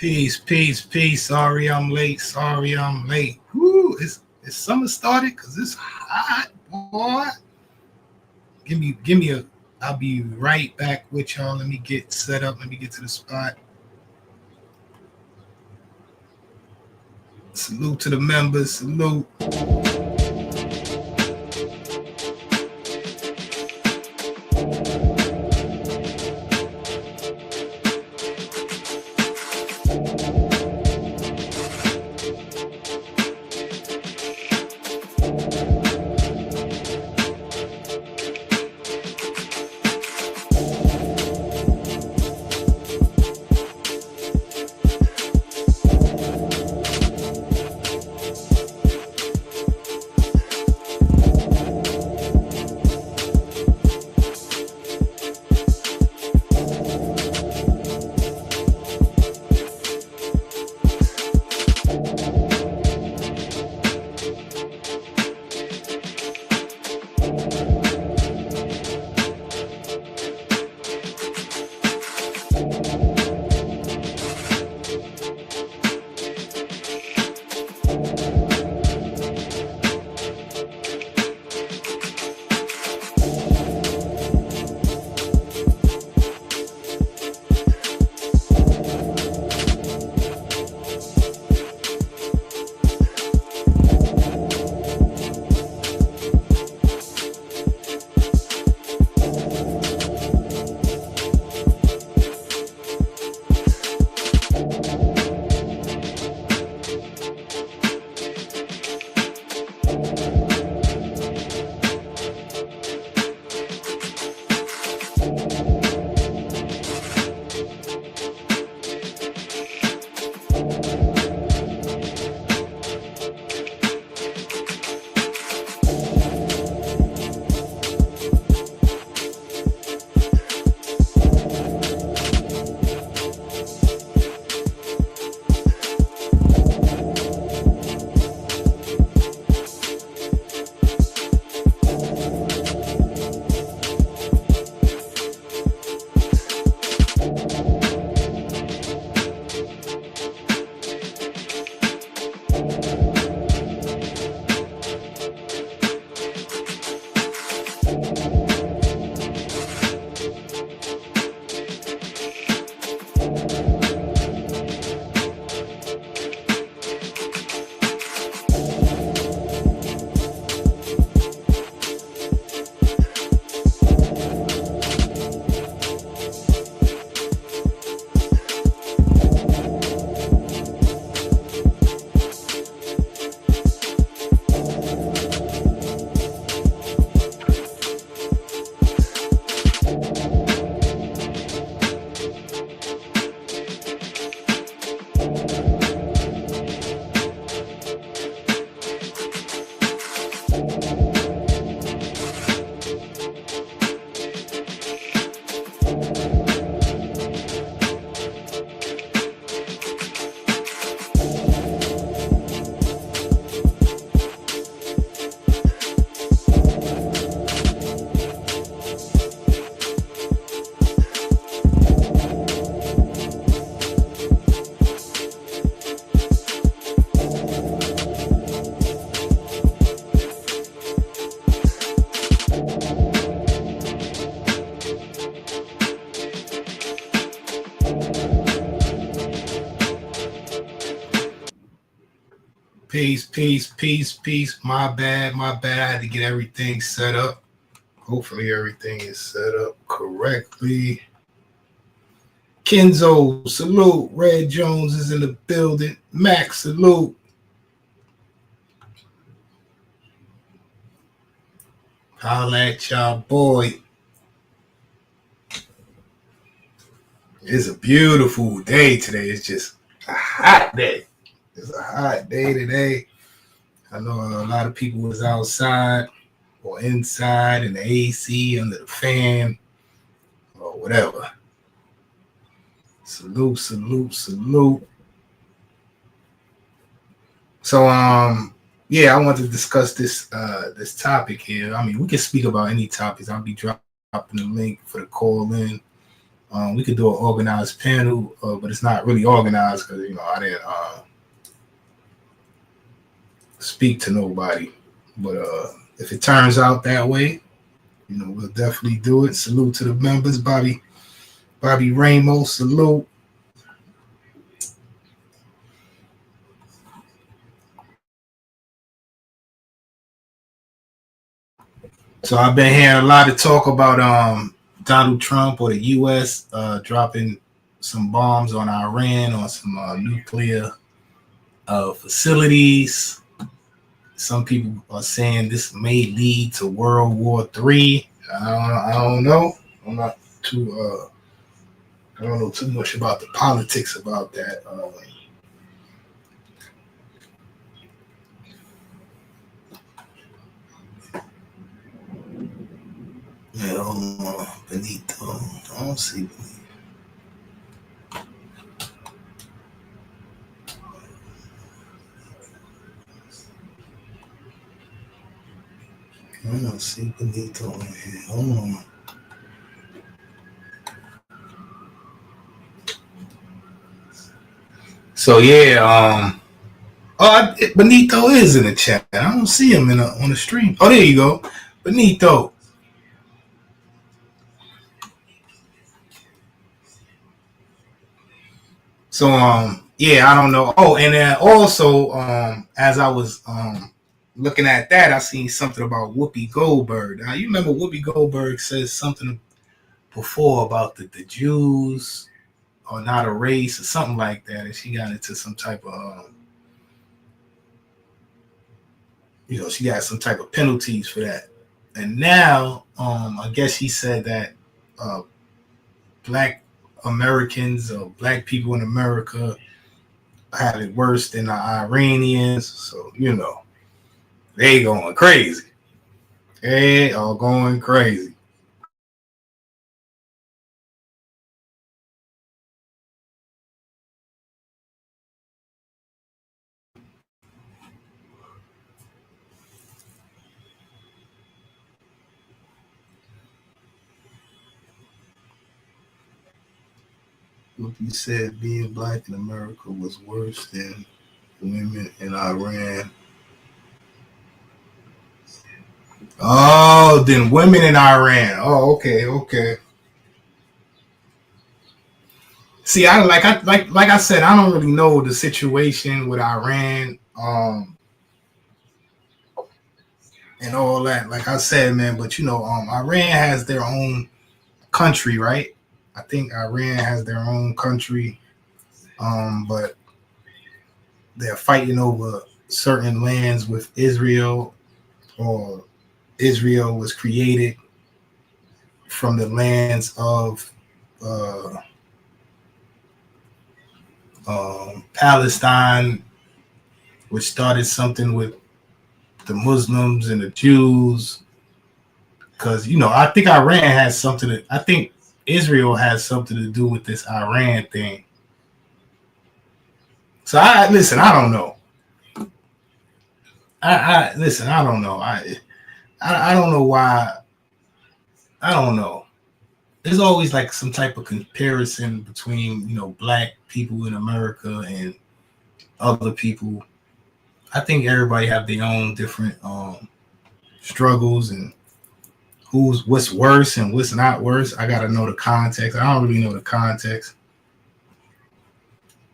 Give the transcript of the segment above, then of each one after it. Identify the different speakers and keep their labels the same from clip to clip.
Speaker 1: Peace. Sorry I'm late. Woo, it's summer started because it's hot, boy. Give me a. I'll be right back with y'all. Let me get set up. Let me get to the spot. Salute to the members. Salute. Peace. My bad. I had to get everything set up. Hopefully everything is set up correctly. Kenzo, salute. Red Jones is in the building. Max, salute. Holla at y'all, boy. It's a beautiful day today. It's just a hot day. It's a hot day today. I know a lot of people was outside or inside in the AC, under the fan, or whatever. Salute. So, I want to discuss this topic here. I mean, we can speak about any topics. I'll be dropping the link for the call in. We could do an organized panel, but it's not really organized because I didn't speak to nobody. But if it turns out that way, we'll definitely do it. Salute to the members, Bobby Ramos, salute. So I've been hearing a lot of talk about Donald Trump or the U.S. Dropping some bombs on Iran on some nuclear facilities. Some people are saying this may lead to World War III. I don't know. I'm not too. I don't know too much about the politics about that. Yeah, hold on, Benito. I don't see Benito. I don't see Benito in here. Hold on. So yeah, Benito is in the chat. I don't see him on the stream. Oh, there you go, Benito. So yeah, I don't know. Oh, and then also as I was looking at that, I seen something about Whoopi Goldberg. Now you remember Whoopi Goldberg says something before about the Jews are not a race or something like that, and she got into some type of she got some type of penalties for that. And now I guess she said that black Americans or black people in America have it worse than the Iranians. So, they going crazy. They are going crazy. What you said, being black in America was worse than women in Iran. Oh, then women in Iran. Oh, okay. See, like I said, I don't really know the situation with Iran, and all that. Like I said, man, but Iran has their own country, right? I think Iran has their own country, but they're fighting over certain lands with Israel, or Israel was created from the lands of uh, Palestine, which started something with the Muslims and the Jews. Because I think Iran has something to. I think Israel has something to do with this Iran thing. So I listen. I don't know. I listen. I don't know. I don't know why. I don't know. There's always like some type of comparison between black people in America and other people. I think everybody have their own different struggles and what's worse and what's not worse. I gotta know the context. I don't really know the context.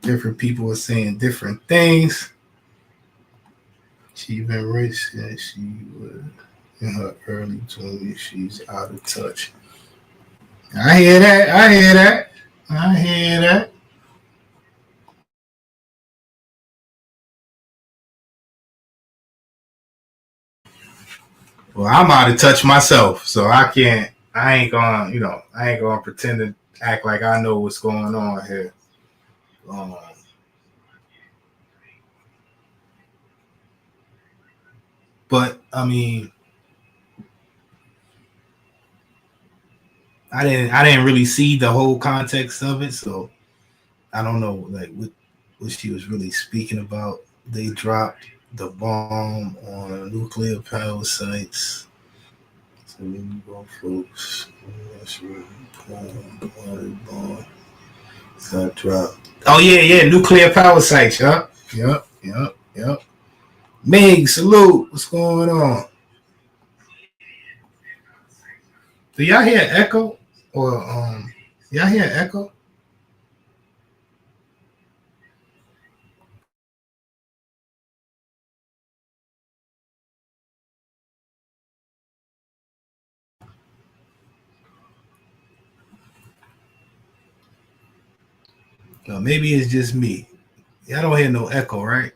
Speaker 1: Different people are saying different things. She been rich since she was in her early 20s. She's out of touch. I hear that. I hear that. Well, I'm out of touch myself, so I can't. I ain't gonna, I ain't gonna pretend to act like I know what's going on here. Um, but I mean, I didn't really see the whole context of it, so I don't know like what she was really speaking about. They dropped the bomb on nuclear power sites. folks. Oh yeah, nuclear power sites. Yep. Mig, salute. What's going on? Do y'all hear echo? Or y'all hear echo? No, maybe it's just me. Y'all don't hear no echo, right?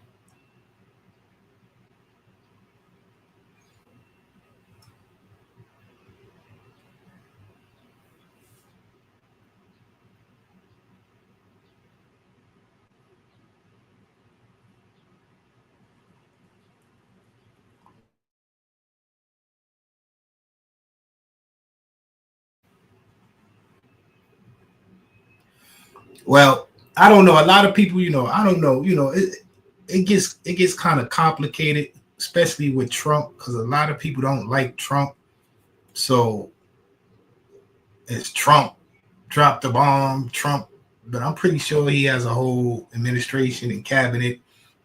Speaker 1: Well, I don't know. A lot of people, I don't know. It gets kind of complicated, especially with Trump, because a lot of people don't like Trump. So it's Trump dropped the bomb, Trump, but I'm pretty sure he has a whole administration and cabinet,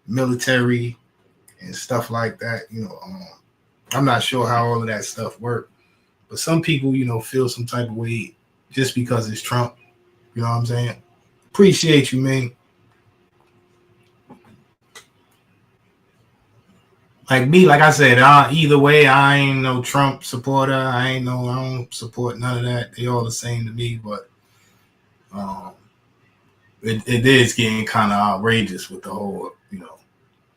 Speaker 1: military, and stuff like that. I'm not sure how all of that stuff works, but some people, feel some type of way just because it's Trump. You know what I'm saying? Appreciate you, man. Like me, like I said, either way, I ain't no Trump supporter. I don't support none of that. They all the same to me, but um, it is getting kind of outrageous with the whole,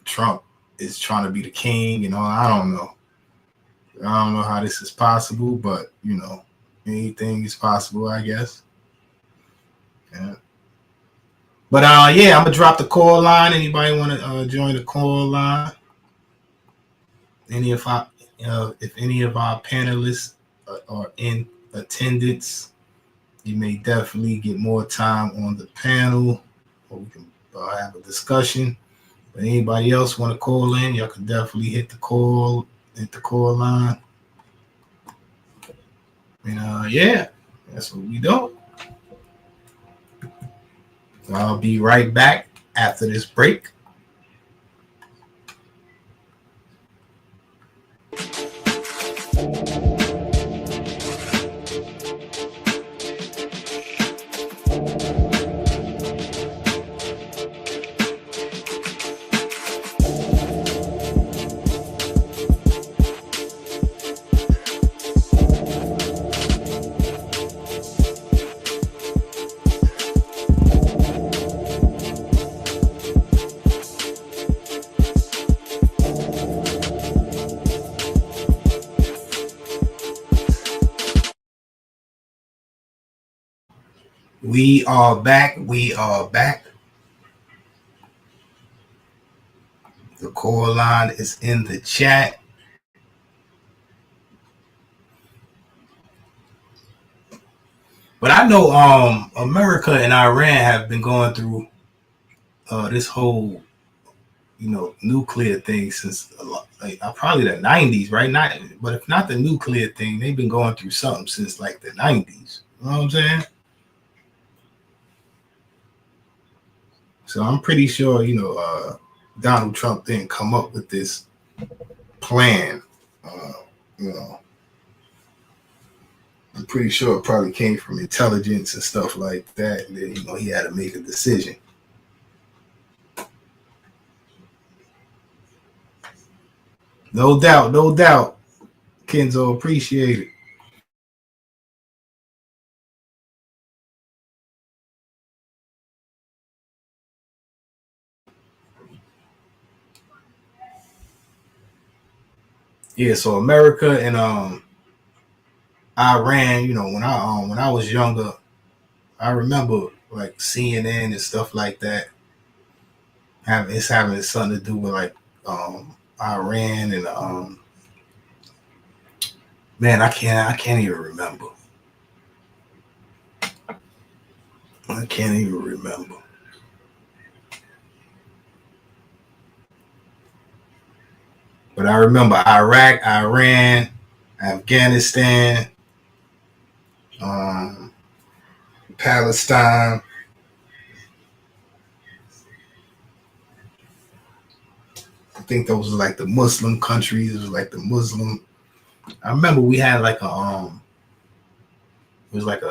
Speaker 1: Trump is trying to be the king. I don't know how this is possible, but anything is possible, I guess. Yeah. But yeah, I'm gonna drop the call line. Anybody want to join the call line? Any of our, if any of our panelists are in attendance, you may definitely get more time on the panel, or we can have a discussion. But anybody else want to call in, y'all can definitely hit the call line. And yeah, that's what we do. So I'll be right back after this break. We are back. We are back. The call line is in the chat. But I know America and Iran have been going through this whole nuclear thing since like probably the 90s, right? Not, but if not the nuclear thing, they've been going through something since like the 90s. You know what I'm saying? So I'm pretty sure Donald Trump didn't come up with this plan. Uh, you know, I'm pretty sure it probably came from intelligence and stuff like that. And then he had to make a decision. No doubt, no doubt. Kenzo, appreciate it. Yeah, so America and Iran, when I was younger, I remember like CNN and stuff like that. Having something to do with like Iran and man, I can't even remember. I can't even remember. But I remember Iraq, Iran, Afghanistan, um, Palestine. I think those were like the Muslim countries. It was like the Muslim. I remember we had like it was like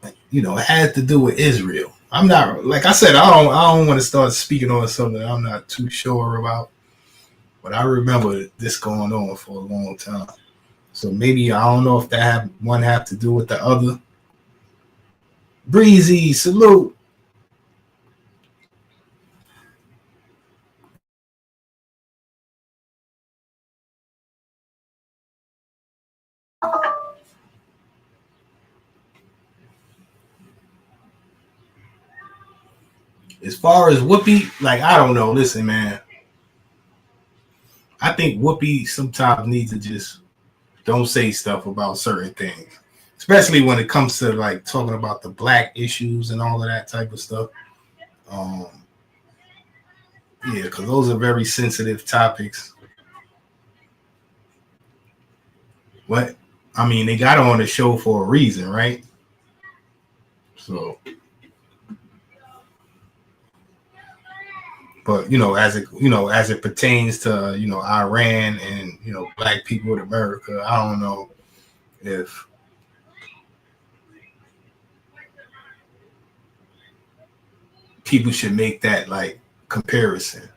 Speaker 1: it had to do with Israel. I'm not, like I said, I don't want to start speaking on something I'm not too sure about, but I remember this going on for a long time. So maybe I don't know if one have to do with the other. Breezy, salute. As far as Whoopi, like I don't know. Listen, man, I think Whoopi sometimes needs to just don't say stuff about certain things, especially when it comes to like talking about the black issues and all of that type of stuff. Um, yeah, because those are very sensitive topics. What I mean, they got her on the show for a reason, right? So, but as it pertains to Iran and black people in America, I don't know if people should make that like comparison.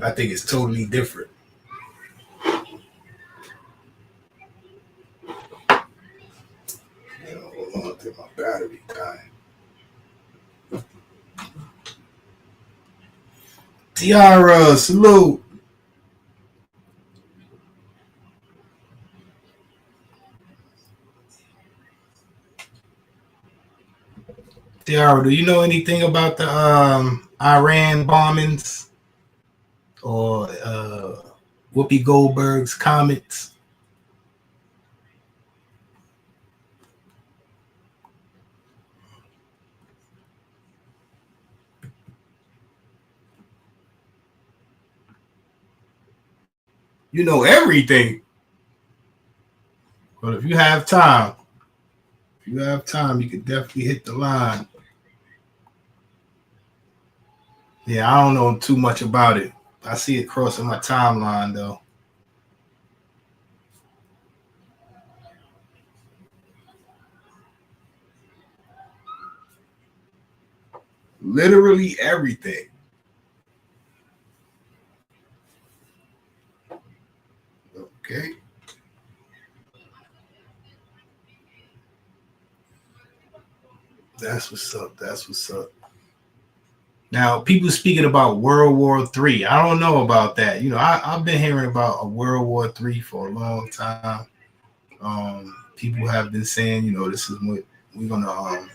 Speaker 1: I think it's totally different. Hold on, I think my battery dying. Tiara, salute. Tiara, do you know anything about the Iran bombings or Whoopi Goldberg's comments? You know everything. But if you have time, you could definitely hit the line. Yeah, I don't know too much about it. I see it crossing my timeline though. Literally everything. Okay. That's what's up. That's what's up. Now, people speaking about World War III. I don't know about that. I've been hearing about a World War III for a long time. People have been saying, this is what we're gonna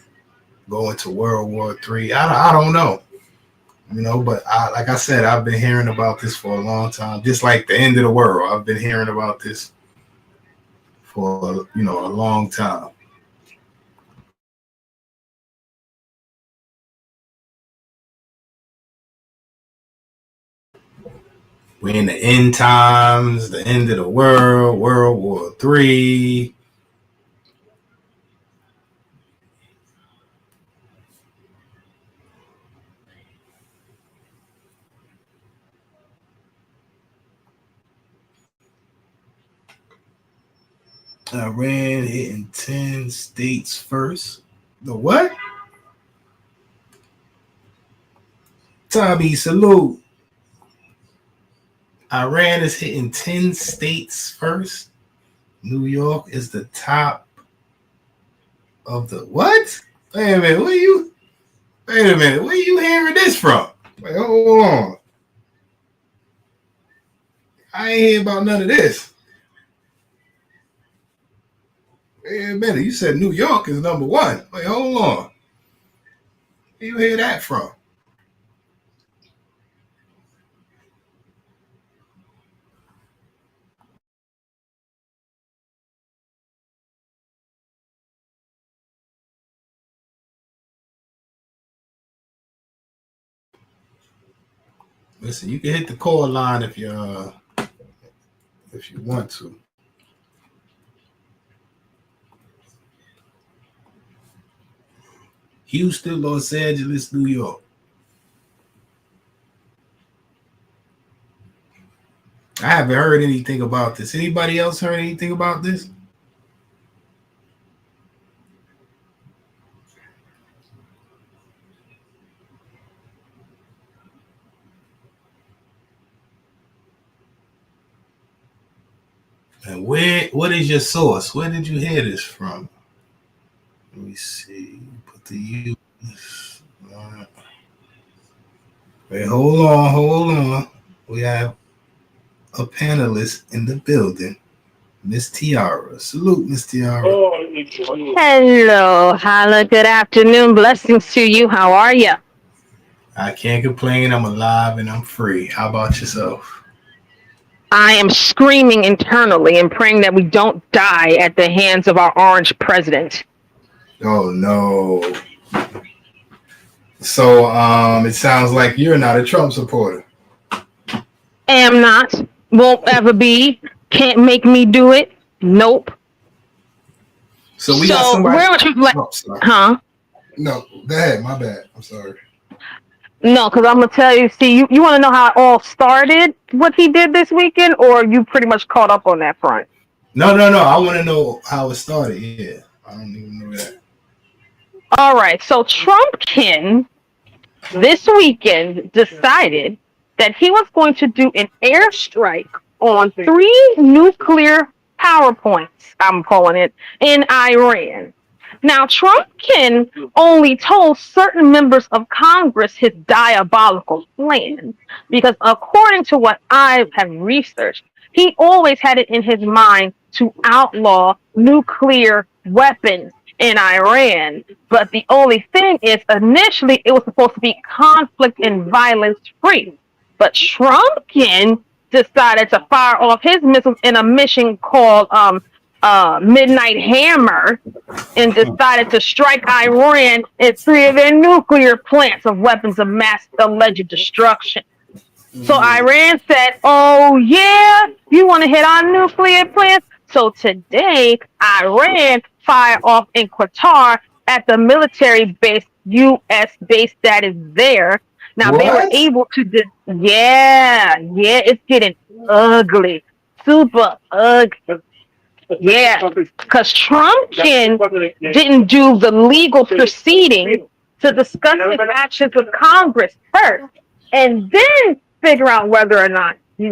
Speaker 1: go into World War III. I don't know, but like I said, I've been hearing about this for a long time. Just like the end of the world, I've been hearing about this for a long time. We're in the end times, the end of the world, World War III. Iran hitting 10 states first. The what? Tommy, salute. Iran is hitting 10 states first. New York is the top of the what? Wait a minute. Wait a minute. Where are you hearing this from? Wait, hold on. I ain't hear about none of this. Wait a minute. You said New York is number one. Wait, hold on. Where you hear that from? Listen, you can hit the call line if you want to. Houston, Los Angeles, New York. I haven't heard anything about this. Anybody else heard anything about this? And what is your source? Where did you hear this from? Let me see. Put the use. Wait, hold on. We have a panelist in the building, Miss Tiara. Salute, Miss Tiara.
Speaker 2: Hello, Hala. Good afternoon. Blessings to you. How are you?
Speaker 1: I can't complain. I'm alive and I'm free. How about yourself?
Speaker 2: I am screaming internally and praying that we don't die at the hands of our orange president.
Speaker 1: Oh no. So it sounds like you're not a Trump supporter.
Speaker 2: Am not. Won't ever be. Can't make me do it. Nope.
Speaker 1: So we got somebody.
Speaker 2: Where would you like?
Speaker 1: Oh, sorry.
Speaker 2: Huh?
Speaker 1: No, go ahead. My bad. I'm sorry.
Speaker 2: No, because I'm gonna tell you. See, you want to know how it all started? What he did this weekend, or you pretty much caught up on that front?
Speaker 1: No. I want to know how it started. Yeah, I don't even know that.
Speaker 2: All right. So Trumpkin this weekend decided that he was going to do an airstrike on 3 nuclear power points, I'm calling it, in Iran. Now, Trumpkin only told certain members of Congress his diabolical plan because, according to what I have researched, he always had it in his mind to outlaw nuclear weapons in Iran. But the only thing is, initially, it was supposed to be conflict and violence free. But Trumpkin decided to fire off his missiles in a mission called Midnight Hammer and decided to strike Iran at 3 of their nuclear plants of weapons of mass alleged destruction. So Iran said, oh yeah, you want to hit our nuclear plants? So today, Iran fired off in Qatar at the military base, U.S. base that is there. Now, they were able to, yeah, it's getting ugly, super ugly. Yeah, because Trumpkin didn't do the legal proceeding to discuss his actions with Congress first, and then figure out whether or not he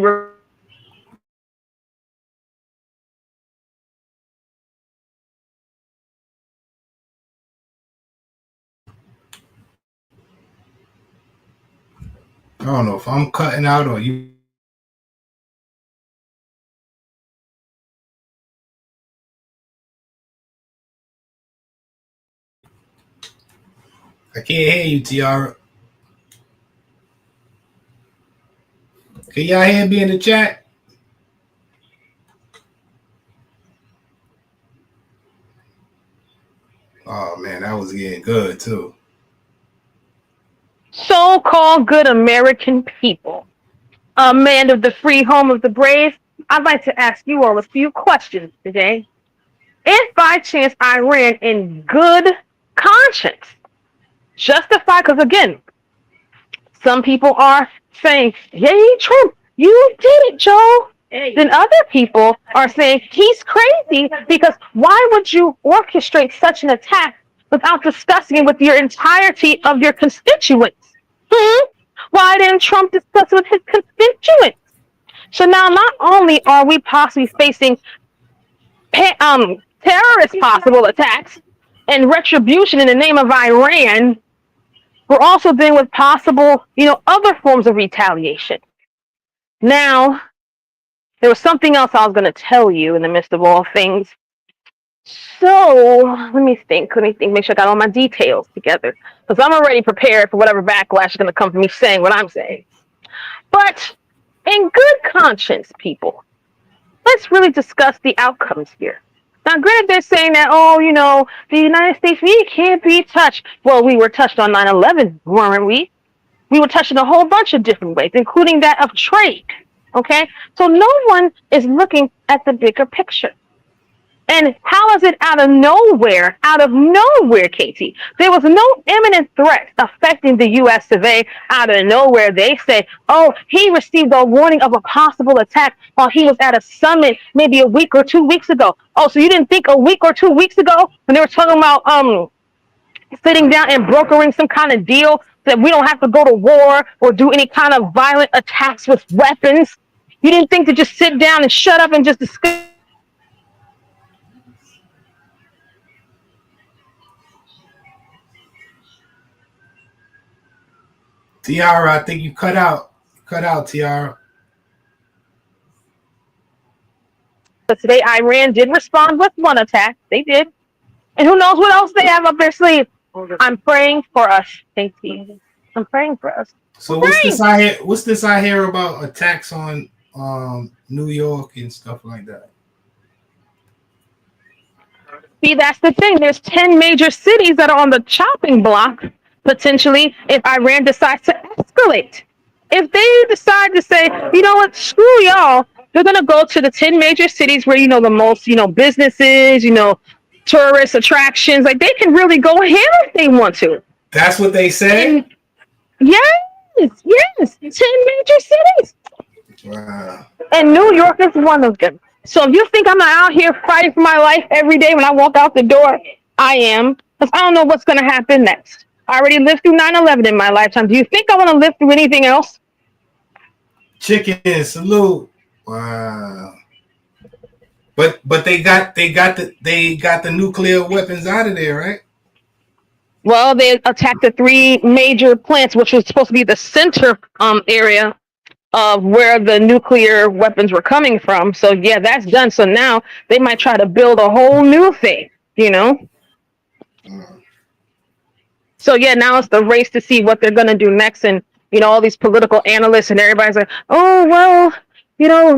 Speaker 1: I don't know if I'm cutting out or you. I can't hear you, Tiara. Can y'all hear me in the chat? Oh man, that was getting good too.
Speaker 2: So-called good American people, a man of the free home of the brave, I'd like to ask you all a few questions today. If by chance Iran in good conscience justify, because again, some people are saying, yay, Trump, you did it, Joe. Then other people are saying he's crazy because why would you orchestrate such an attack without discussing it with your entirety of your constituents? Why didn't Trump discuss it with his constituents? So now not only are we possibly facing terrorist possible attacks and retribution in the name of Iran, we're also dealing with possible, other forms of retaliation. Now, there was something else I was going to tell you in the midst of all things. So, let me think, make sure I got all my details together. Because I'm already prepared for whatever backlash is going to come from me saying what I'm saying. But, in good conscience, people, let's really discuss the outcomes here. Now, granted, they're saying that, the United States, we can't be touched. Well, we were touched on 9/11, weren't we? We were touching a whole bunch of different ways, including that of trade. Okay, so no one is looking at the bigger picture. And how is it out of nowhere? Out of nowhere, Katie. There was no imminent threat affecting the U.S. of A. Out of nowhere, they say, oh, he received a warning of a possible attack while he was at a summit maybe a week or 2 weeks ago. Oh, so you didn't think a week or 2 weeks ago when they were talking about sitting down and brokering some kind of deal that we don't have to go to war or do any kind of violent attacks with weapons? You didn't think to just sit down and shut up and just discuss
Speaker 1: Tiara, I think you cut out. Cut out, Tiara.
Speaker 2: today? Iran did respond with one attack. They did. And who knows what else they have up their sleeve. I'm praying for us, Katie. I'm praying for us. I'm
Speaker 1: So what's this
Speaker 2: praying.
Speaker 1: I hear? What's this I hear about attacks on New York and stuff like that?
Speaker 2: See, that's the thing. There's 10 major cities that are on the chopping block, potentially, if Iran decides to escalate. If they decide to say, you know what, screw y'all, they're going to go to the 10 major cities where, the most, businesses, tourist attractions. Like, they can really go ham if they want to.
Speaker 1: That's what they said?
Speaker 2: And yes, 10 major cities.
Speaker 1: Wow.
Speaker 2: And New York is one of them. So if you think I'm not out here fighting for my life every day when I walk out the door, I am. Because I don't know what's going to happen next. I already lived through 9/11 in my lifetime. Do you think I want to live through anything else?
Speaker 1: Chicken salute. Wow. But they got the nuclear weapons out of there, right?
Speaker 2: Well, they attacked the three major plants, which was supposed to be the center area of where the nuclear weapons were coming from. So yeah, that's done. So now they might try to build a whole new thing. So yeah, now it's the race to see what they're gonna do next, and all these political analysts and everybody's like, oh well,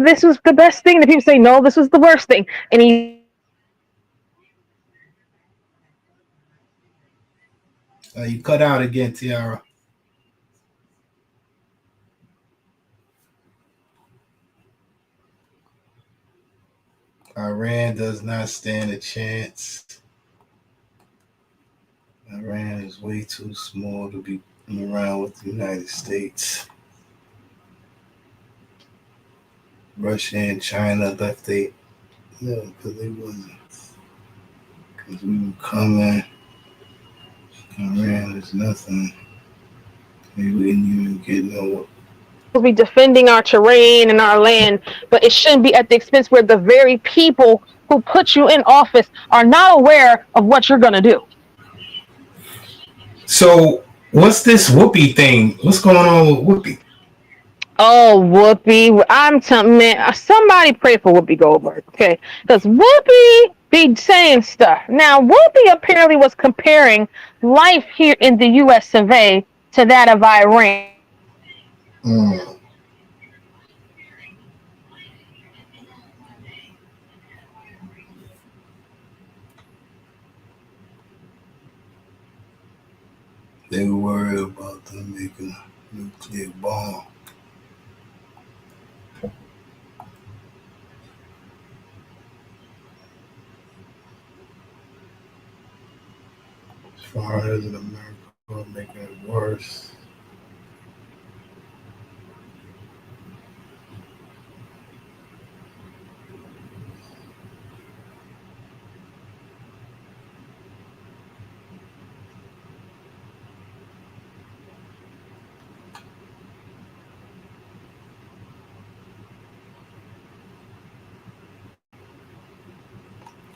Speaker 2: this was the best thing. The people say no, this was the worst thing, and
Speaker 1: You cut out again, Tiara. Iran does not stand a chance. Iran is way too small to be around with the United States. Russia and China left because they wasn't. Because we were coming. Iran is nothing. We didn't even get no.
Speaker 2: be defending our terrain and our land, but it shouldn't be at the expense where the very people who put you in office are not aware of what you're gonna do.
Speaker 1: So what's this Whoopi thing? What's going on with Whoopi?
Speaker 2: Oh, Whoopi, I'm telling man, somebody pray for Whoopi Goldberg, okay? Because Whoopi be saying stuff. Now, Whoopi apparently was comparing life here in the U.S. of A. to that of Iran.
Speaker 1: They were worried about them making a nuclear bomb. As far as in America, making it worse.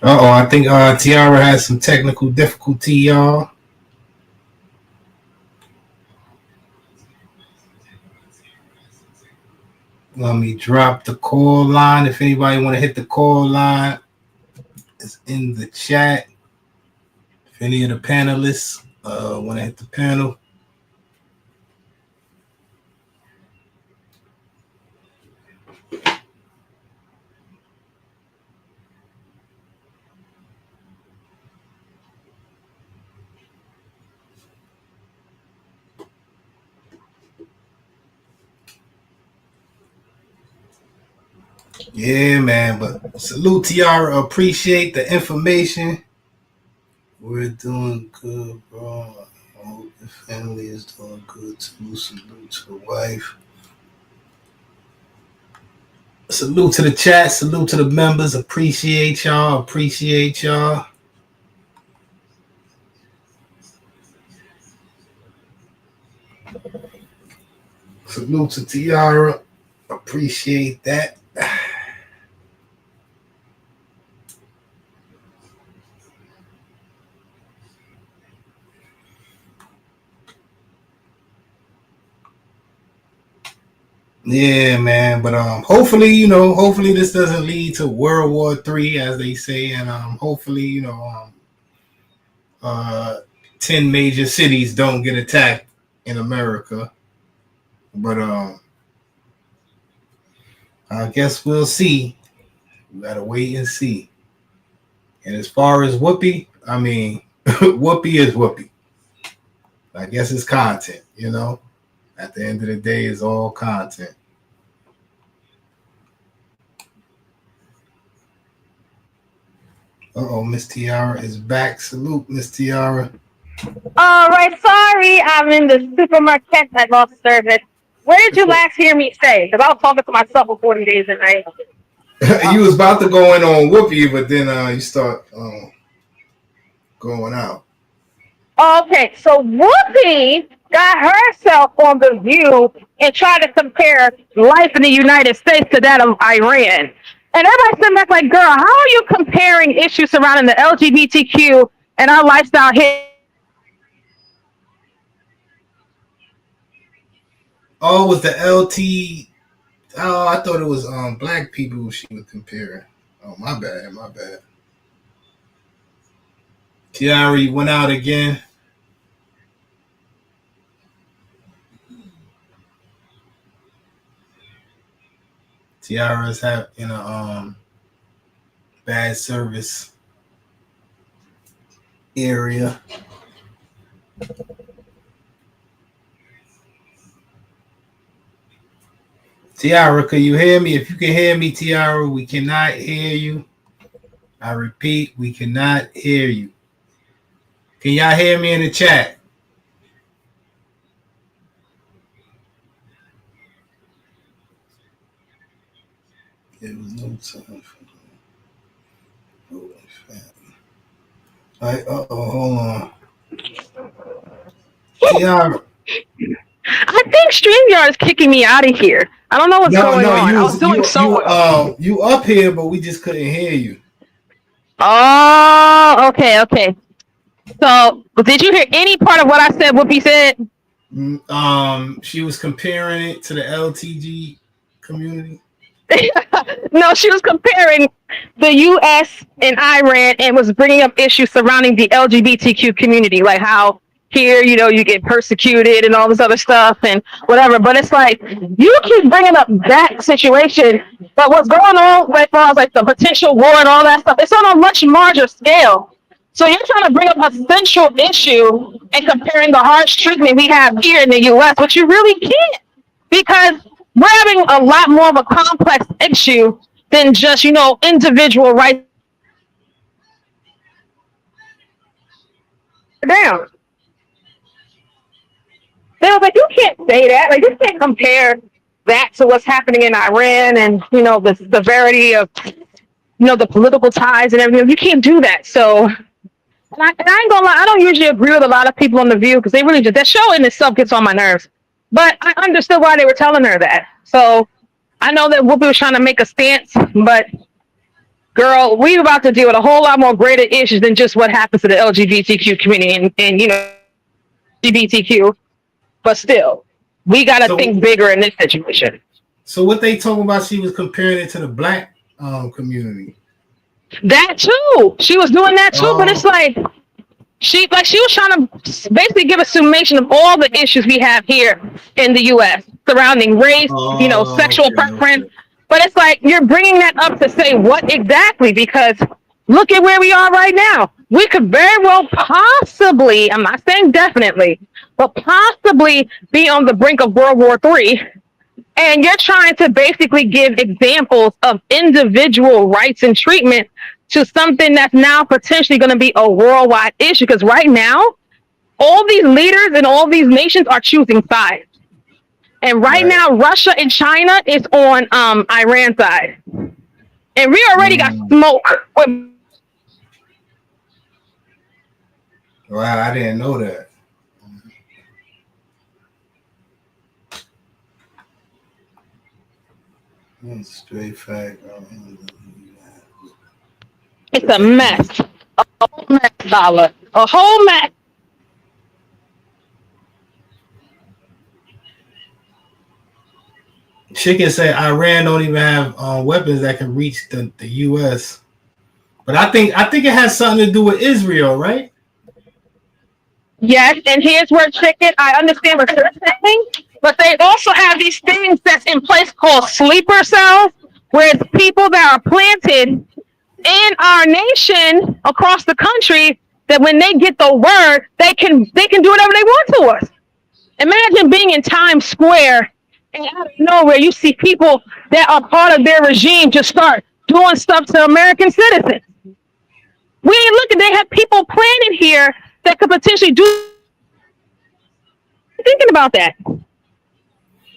Speaker 1: I think Tiara has some technical difficulty, y'all. Let me drop the call line. If anybody want to hit the call line, it's in the chat. If any of the panelists want to hit the panel. Yeah, man. But salute Tiara. Appreciate the information. We're doing good, bro. I hope the family is doing good too. Salute to the wife. Salute to the chat. Salute to the members. Appreciate y'all. Appreciate y'all. Salute to Tiara. Appreciate that. Yeah, man. But hopefully, hopefully this doesn't lead to World War III, as they say, and hopefully, 10 major cities don't get attacked in America. But I guess we'll see. We gotta wait and see. And as far as Whoopi, I mean, Whoopi is Whoopi. I guess it's content, At the end of the day, it's all content. Miss Tiara is back. Salute, Miss Tiara.
Speaker 2: All right, sorry, I'm in the supermarket. I lost service. Where did you last hear me say? Because I was talking to myself for 40 days and nights.
Speaker 1: You was about to go in on Whoopi, but then you start going out.
Speaker 2: Okay, so Whoopi got herself on The View and tried to compare life in the United States to that of Iran. And everybody sitting back like, girl, how are you comparing issues surrounding the LGBTQ and our lifestyle here?
Speaker 1: Oh, was the LT? Oh, I thought it was black people she was comparing. Oh, my bad. Tiara, you went out again. Tiara's in a bad service area. Tiara, can you hear me? If you can hear me, Tiara, we cannot hear you. I repeat, we cannot hear you. Can y'all hear me in the chat? There was no time for all right, hold on. Tiara.
Speaker 2: I think StreamYard is kicking me out of here. I don't know what's going on. I was doing so well.
Speaker 1: You up here, but we just couldn't hear you.
Speaker 2: Oh, okay. So, did you hear any part of what I said? Whoopi said.
Speaker 1: She was comparing it to the LTG community.
Speaker 2: No, she was comparing the U.S. and Iran and was bringing up issues surrounding the LGBTQ community, like how here, you get persecuted and all this other stuff and whatever. But it's like, you keep bringing up that situation, but what's going on as far as like the potential war and all that stuff, it's on a much larger scale. So you're trying to bring up a central issue and comparing the harsh treatment we have here in the U.S., but you really can't, because we're having a lot more of a complex issue than just, individual rights down. They was like, you can't say that. Like, you can't compare that to what's happening in Iran and, the severity of, the political ties and everything. You can't do that. So, and I ain't gonna lie, I don't usually agree with a lot of people on The View because they really just, that show in itself gets on my nerves. But I understood why they were telling her that. So I know that Whoopi was trying to make a stance, but girl, we're about to deal with a whole lot more greater issues than just what happens to the LGBTQ community and LGBTQ. But still, we got to think bigger in this situation.
Speaker 1: So what they talking about, she was comparing it to the black community.
Speaker 2: That too. She was doing that too, but it's like she was trying to basically give a summation of all the issues we have here in the U.S. surrounding race, sexual preference. Okay. But it's like you're bringing that up to say what exactly? Because look at where we are right now. We could very well possibly, I'm not saying definitely, but possibly be on the brink of World War III And you're trying to basically give examples of individual rights and treatment to something that's now potentially going to be a worldwide issue. Because right now, all these leaders and all these nations are choosing sides. And right now, Russia and China is on Iran's side. And we already got smoke.
Speaker 1: Wow, I didn't know that. Straight fact.
Speaker 2: It's a mess. A whole mess, dollar. A whole mess.
Speaker 1: Chicken said Iran don't even have weapons that can reach the U.S. But I think it has something to do with Israel, right?
Speaker 2: Yes, and here's where Chicken, I understand what you're saying, but they also have these things that's in place called sleeper cells, where it's people that are planted in our nation across the country that when they get the word, they can do whatever they want to us. Imagine being in Times Square and out of nowhere you see people that are part of their regime just start doing stuff to American citizens. We ain't looking, they have people planted here that could potentially do. Thinking about that.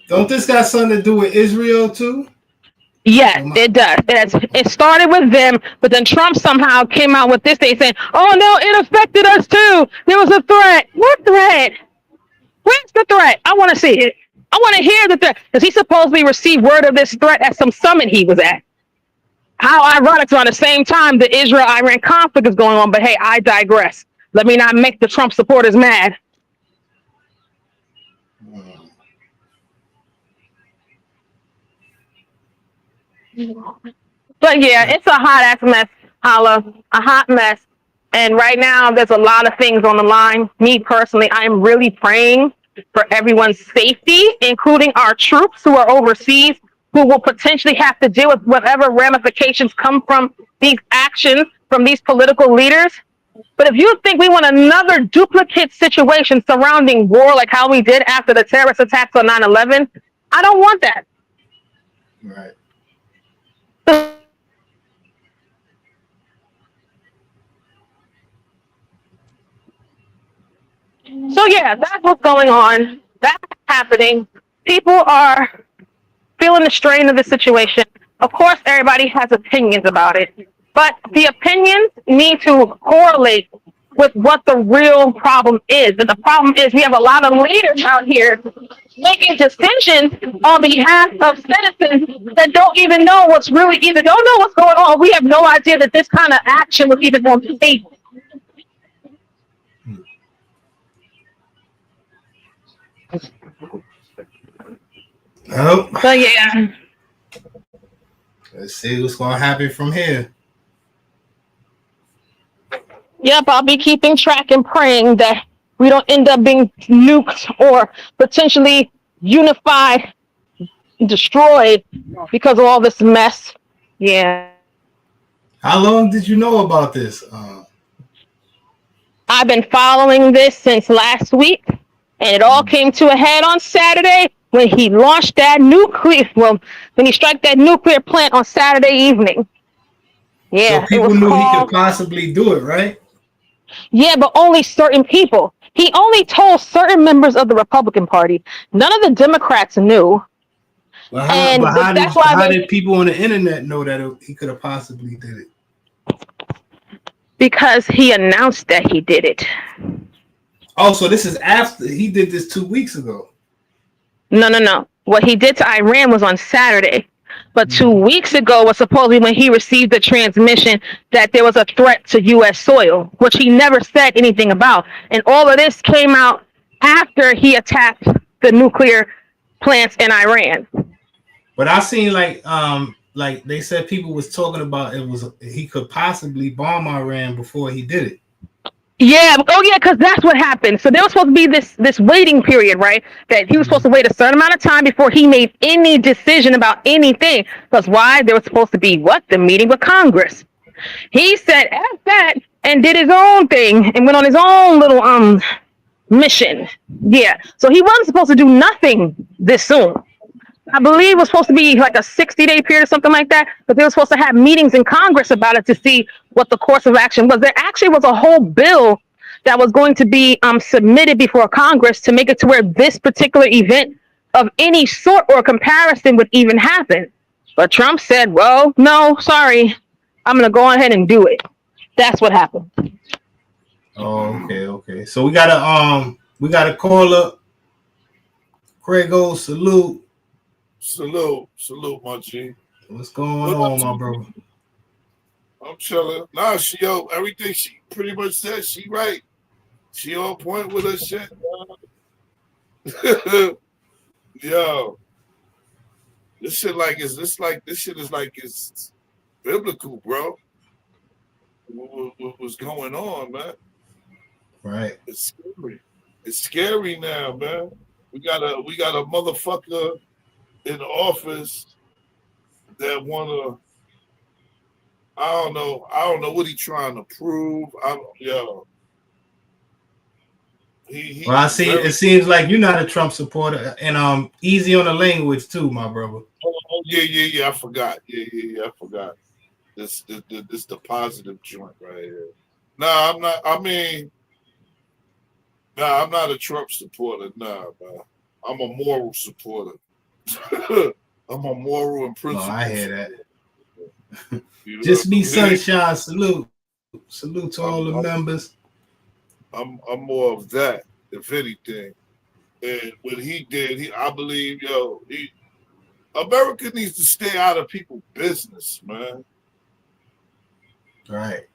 Speaker 1: Don't this got something to do with Israel too?
Speaker 2: Yes, it does. It started with them, but then Trump somehow came out with this thing saying, oh no, it affected us too. There was a threat. What threat? Where's the threat? I want to see it. I want to hear the threat. Because he supposedly received word of this threat at some summit he was at. How ironic, so at the same time the Israel-Iran conflict is going on, but hey, I digress. Let me not make the Trump supporters mad. But yeah, it's a hot ass mess, Hala. A hot mess. And right now, there's a lot of things on the line. Me personally, I am really praying for everyone's safety, including our troops who are overseas, who will potentially have to deal with whatever ramifications come from these actions from these political leaders. But if you think we want another duplicate situation surrounding war like how we did after the terrorist attacks on 9/11, I don't want that.
Speaker 1: Right.
Speaker 2: So yeah, that's what's going on. That's happening. People are feeling the strain of the situation. Of course, everybody has opinions about it, but the opinions need to correlate with what the real problem is. And the problem is we have a lot of leaders out here making decisions on behalf of citizens that don't even know what's really don't know what's going on. We have no idea that this kind of action was even on the table.
Speaker 1: Nope.
Speaker 2: So yeah.
Speaker 1: Let's see what's going to happen from here.
Speaker 2: Yep, I'll be keeping track and praying that we don't end up being nuked or potentially unified, destroyed because of all this mess. Yeah.
Speaker 1: How long did you know about this?
Speaker 2: I've been following this since last week, and it all came to a head on Saturday when he launched that when he struck that nuclear plant on Saturday evening. Yeah,
Speaker 1: so people knew he could possibly do it, right?
Speaker 2: Yeah, but only certain people. He only told certain members of the Republican Party. None of the Democrats knew.
Speaker 1: How did people on the internet know that he could have possibly did it?
Speaker 2: Because he announced that he did it.
Speaker 1: Oh, so this is after he did this 2 weeks ago.
Speaker 2: No. What he did to Iran was on Saturday. But 2 weeks ago was supposedly when he received the transmission that there was a threat to U.S. soil, which he never said anything about. And all of this came out after he attacked the nuclear plants in Iran.
Speaker 1: But I seen like they said people was talking about he could possibly bomb Iran before he did it.
Speaker 2: Yeah. Oh, yeah, because that's what happened. So there was supposed to be this waiting period, right? That he was supposed to wait a certain amount of time before he made any decision about anything. Because why? There was supposed to be the meeting with Congress. He said F that and did his own thing and went on his own little mission. Yeah. So he wasn't supposed to do nothing this soon. I believe it was supposed to be like a 60-day period or something like that, but they were supposed to have meetings in Congress about it to see what the course of action was. There actually was a whole bill that was going to be submitted before Congress to make it to where this particular event of any sort or comparison would even happen. But Trump said, well, no, sorry, I'm going to go ahead and do it. That's what happened.
Speaker 1: Oh, okay. So we got a caller. Craigo, salute,
Speaker 3: my G.
Speaker 1: What's going on, my brother?
Speaker 3: I'm chilling. Nah, everything she pretty much said, she right. She on point with her shit. Yo, this shit is like it's biblical, bro. What's going on, man?
Speaker 1: Right.
Speaker 3: It's scary. It's scary now, man. We got a motherfucker in the office that wanna. I don't know what he trying to prove.
Speaker 1: Well, I see. It seems like you're not a Trump supporter, and easy on the language too, my brother.
Speaker 3: Oh yeah. I forgot. Yeah. I forgot. This the positive joint right here. Nah, I'm not. I'm not a Trump supporter. Nah, man. I'm a moral supporter. I'm a moral and principle.
Speaker 1: Oh, I hear that. Just be sunshine. Salute to all the members.
Speaker 3: I'm more of that, if anything. And what he did, I believe, America needs to stay out of people's business, man.
Speaker 1: Right.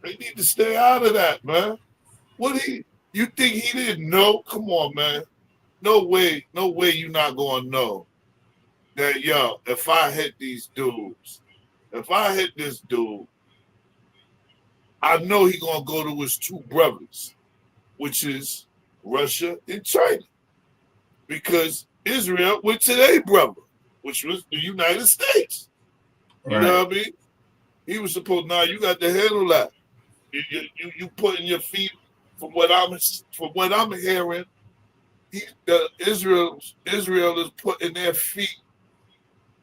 Speaker 3: They need to stay out of that, man. You think he didn't know? Come on, man. No way you're not gonna know that, if I hit these dudes, if I hit this dude, I know he gonna go to his two brothers, which is Russia and China. Because Israel went to their brother, which was the United States. You know what I mean? He was supposed, you got to handle that. You putting your feet, from what I'm hearing, Israel is putting their feet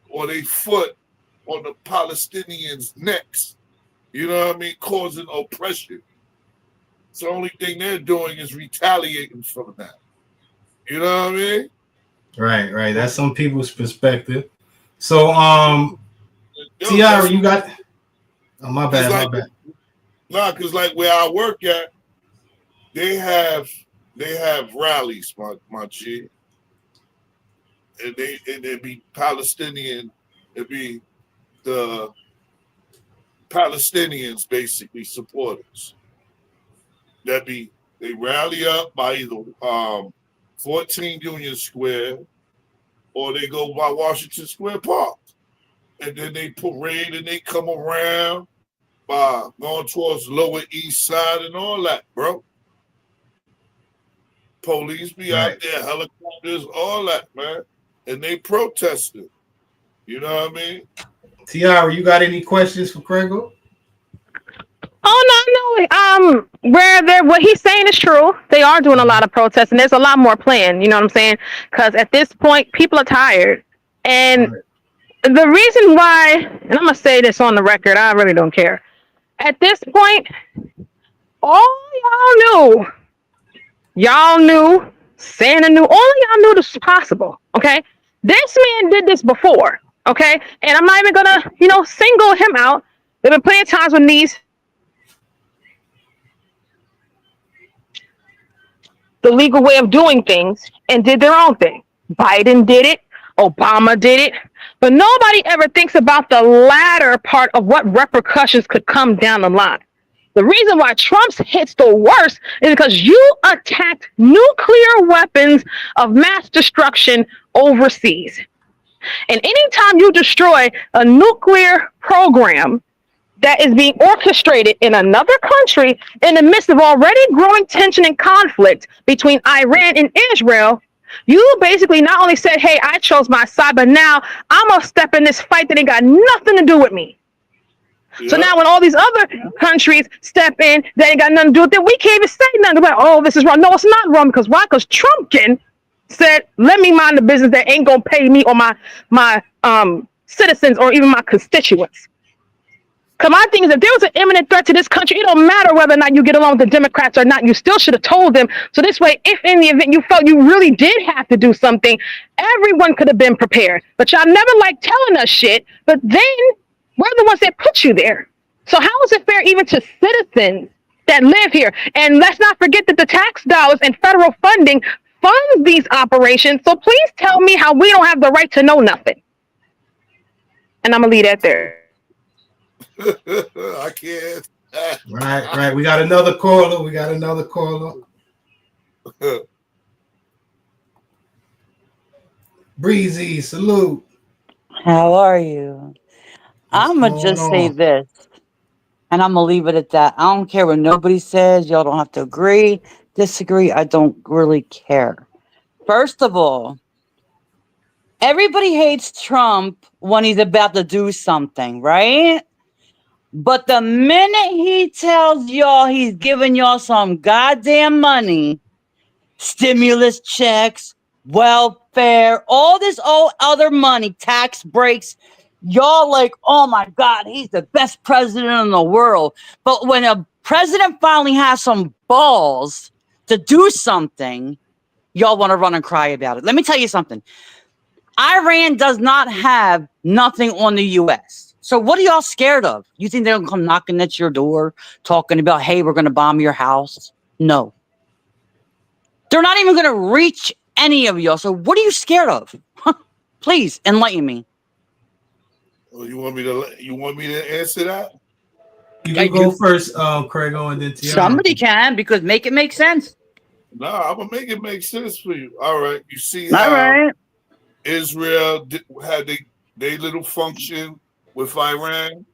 Speaker 3: or their foot on the Palestinians' necks. You know what I mean? Causing oppression. So the only thing they're doing is retaliating from that. You know what I mean?
Speaker 1: Right. That's some people's perspective. So, Tiara, you got. Oh, my bad.
Speaker 3: Nah, because like where I work at, they have rallies, my G, and they be Palestinian. It be the Palestinians basically supporters. They rally up by either 14 Union Square or they go by Washington Square Park, and then they parade and they come around by going towards Lower East Side and all that, bro. Police be out there, helicopters, all that, man. And they protested. You know what I mean?
Speaker 1: Tiara, you got any questions for Craigo?
Speaker 2: Oh no. What he's saying is true. They are doing a lot of protests, and there's a lot more planned. You know what I'm saying? Because at this point, people are tired, and the reason why, and I'm gonna say this on the record, I really don't care. At this point, all y'all knew, Santa knew, only y'all knew this was possible. Okay, this man did this before. Okay, and I'm not even gonna, single him out. There have been plenty of times when the legal way of doing things and did their own thing. Biden did it. Obama did it. But nobody ever thinks about the latter part of what repercussions could come down the line. The reason why Trump's hits the worst is because you attacked nuclear weapons of mass destruction overseas. And anytime you destroy a nuclear program that is being orchestrated in another country in the midst of already growing tension and conflict between Iran and Israel, you basically not only said, hey, I chose my side, but now I'm going to step in this fight that ain't got nothing to do with me. Yeah. So now when all these other countries step in, they ain't got nothing to do with it, we can't even say nothing about, oh, this is wrong. No, it's not wrong. Because why? Because Trump can. said, let me mind the business that ain't gonna pay me or my citizens or even my constituents. Because my thing is, if there was an imminent threat to this country, it don't matter whether or not you get along with the Democrats or not. You still should have told them. So this way, if in the event you felt you really did have to do something, everyone could have been prepared. But y'all never like telling us shit. But then we're the ones that put you there. So how is it fair even to citizens that live here? And let's not forget that the tax dollars and federal funding funds these operations. So please tell me how we don't have the right to know nothing. And I'm gonna leave that there.
Speaker 3: I can't.
Speaker 1: Right. We got another caller. Breezy, salute.
Speaker 4: How are you? I'm going to just say this, and I'm going to leave it at that. I don't care what nobody says. Y'all don't have to agree, disagree. I don't really care. First of all, everybody hates Trump when he's about to do something, right? But the minute he tells y'all he's giving y'all some goddamn money, stimulus checks, welfare, all this old other money, tax breaks, y'all like, oh my God, he's the best president in the world. But when a president finally has some balls to do something, y'all want to run and cry about it. Let me tell you something. Iran does not have nothing on the U.S. So what are y'all scared of? You think they're going to come knocking at your door talking about, hey, we're going to bomb your house? No. They're not even going to reach any of y'all. So what are you scared of? Please enlighten me.
Speaker 3: Well, you want me to answer that?
Speaker 1: You can go first, Craig, and then Tiana.
Speaker 4: Somebody can, because make it make sense.
Speaker 3: No, I'm going to make it make sense for you. All right. You see how Israel had their little function with Iran?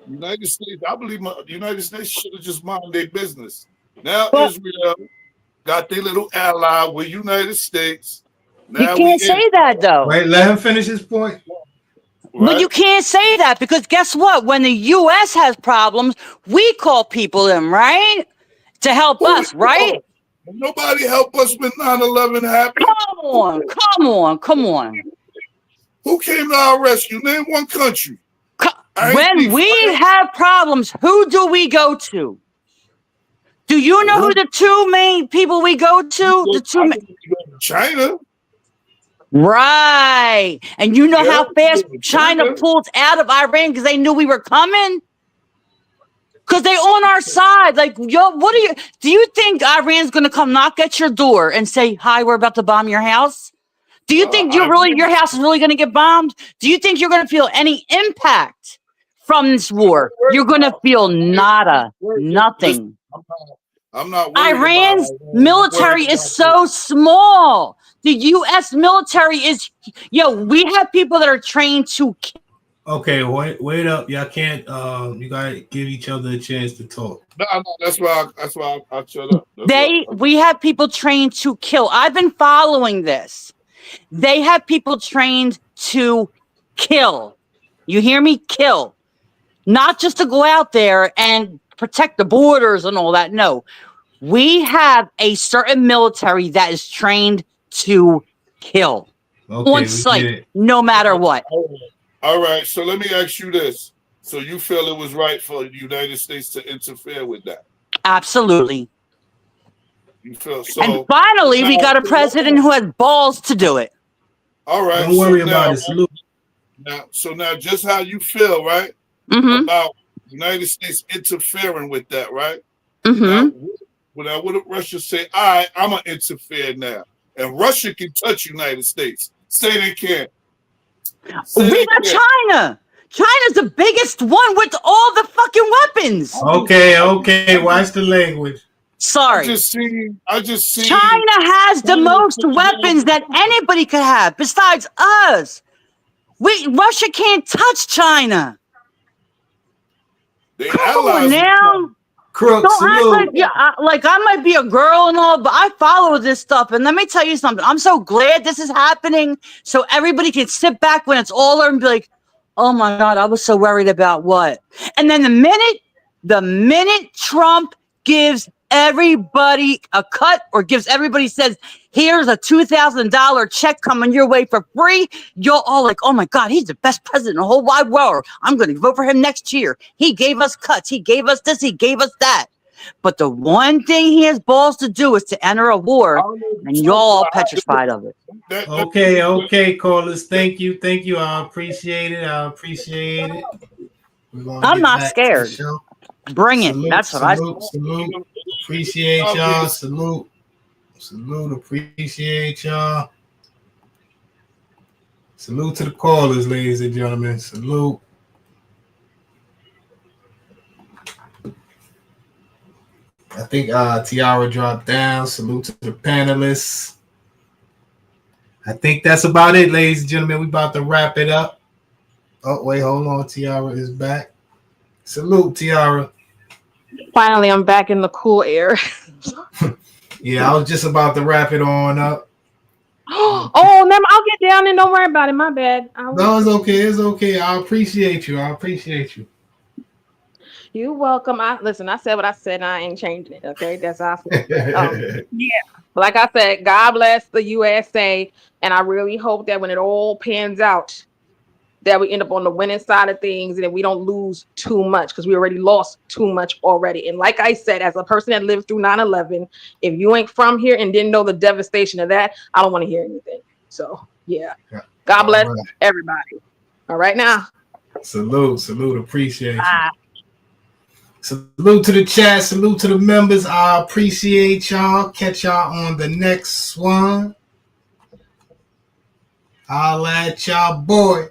Speaker 3: United States, I believe the United States should have just minded their business. Now Israel got their little ally with United States. Now
Speaker 4: you can't say that, though.
Speaker 1: Wait, let him finish his point.
Speaker 4: Right? But you can't say that, because guess what? When the U.S. has problems, we call people in, right? To help us, right?
Speaker 3: Nobody helped us when 9/11 happened.
Speaker 4: Come on.
Speaker 3: Who came to our rescue? Name one country.
Speaker 4: When we have problems, who do we go to? Do you know who the two main people we go to?
Speaker 3: China.
Speaker 4: Right. And you know how fast China pulled out of Iran because they knew we were coming? Because they on our side. Like, yo, do you think Iran's going to come knock at your door and say, hi, we're about to bomb your house? Do you think your house is really going to get bombed? Do you think you're going to feel any impact from this war? You're going to feel nothing.
Speaker 3: I'm not.
Speaker 4: Iran's military is so small. The U.S. military is, we have people that are trained to kill.
Speaker 1: Okay, wait up. Y'all can't, you gotta give each other a chance to talk.
Speaker 3: No, that's why I shut up.
Speaker 4: We have people trained to kill. I've been following this. They have people trained to kill. You hear me? Kill. Not just to go out there and protect the borders and all that. No. We have a certain military that is trained to kill. On sight, no matter what.
Speaker 3: All right. So let me ask you this. So you feel it was right for the United States to interfere with that?
Speaker 4: Absolutely.
Speaker 3: You feel so?
Speaker 4: And finally, we got a president who has balls to do it.
Speaker 3: All right.
Speaker 1: Don't worry about it.
Speaker 3: Now, just how you feel, right? Mm-hmm. About the United States interfering with that, right?
Speaker 4: Mm-hmm.
Speaker 3: Now, what if Russia say, all right, I'm going to interfere now. And Russia can touch United States. Say they can't.
Speaker 4: We got China. China's the biggest one with all the fucking weapons.
Speaker 1: Okay. Watch the language.
Speaker 4: Sorry.
Speaker 3: I just seen.
Speaker 4: China has the most weapons that anybody could have besides us. Russia can't touch China. Come on now.
Speaker 1: Crooks,
Speaker 4: like I might be a girl and all, but I follow this stuff. And let me tell you something. I'm so glad this is happening, so everybody can sit back when it's all over and be like, "Oh my God, I was so worried about what." And then the minute Trump gives everybody a cut or gives everybody says, here's a $2,000 check coming your way for free, you're all like, oh my God, he's the best president in the whole wide world. I'm going to vote for him next year. He gave us cuts. He gave us this. He gave us that. But the one thing he has balls to do is to enter a war, and you're all petrified of it.
Speaker 1: Okay, callers. Thank you. I appreciate it.
Speaker 4: I'm not scared. Bring it. That's what I say.
Speaker 1: Salute. Appreciate y'all. Salute. Appreciate y'all. Salute to the callers, ladies and gentlemen. Salute. I think Tiara dropped down. Salute to the panelists. I think that's about it, ladies and gentlemen. We about to wrap it up. Oh, wait, hold on. Tiara is back. Salute, Tiara.
Speaker 2: Finally, I'm back in the cool air.
Speaker 1: Yeah, I was just about to wrap it on up.
Speaker 2: Oh, never. I'll get down and don't worry about it. My bad.
Speaker 1: No, it's okay. I appreciate you.
Speaker 2: You're welcome. Listen, I said what I said, and I ain't changing it. Okay, that's how I feel. Yeah, like I said, God bless the USA, and I really hope that when it all pans out, that we end up on the winning side of things, and that we don't lose too much, because we already lost too much already. And like I said, as a person that lived through 9/11, if you ain't from here and didn't know the devastation of that, I don't want to hear anything. So yeah. God bless everybody. All right now.
Speaker 1: Salute. Appreciate you. Salute to the chat. Salute to the members. I appreciate y'all. Catch y'all on the next one. I'll at y'all, boy.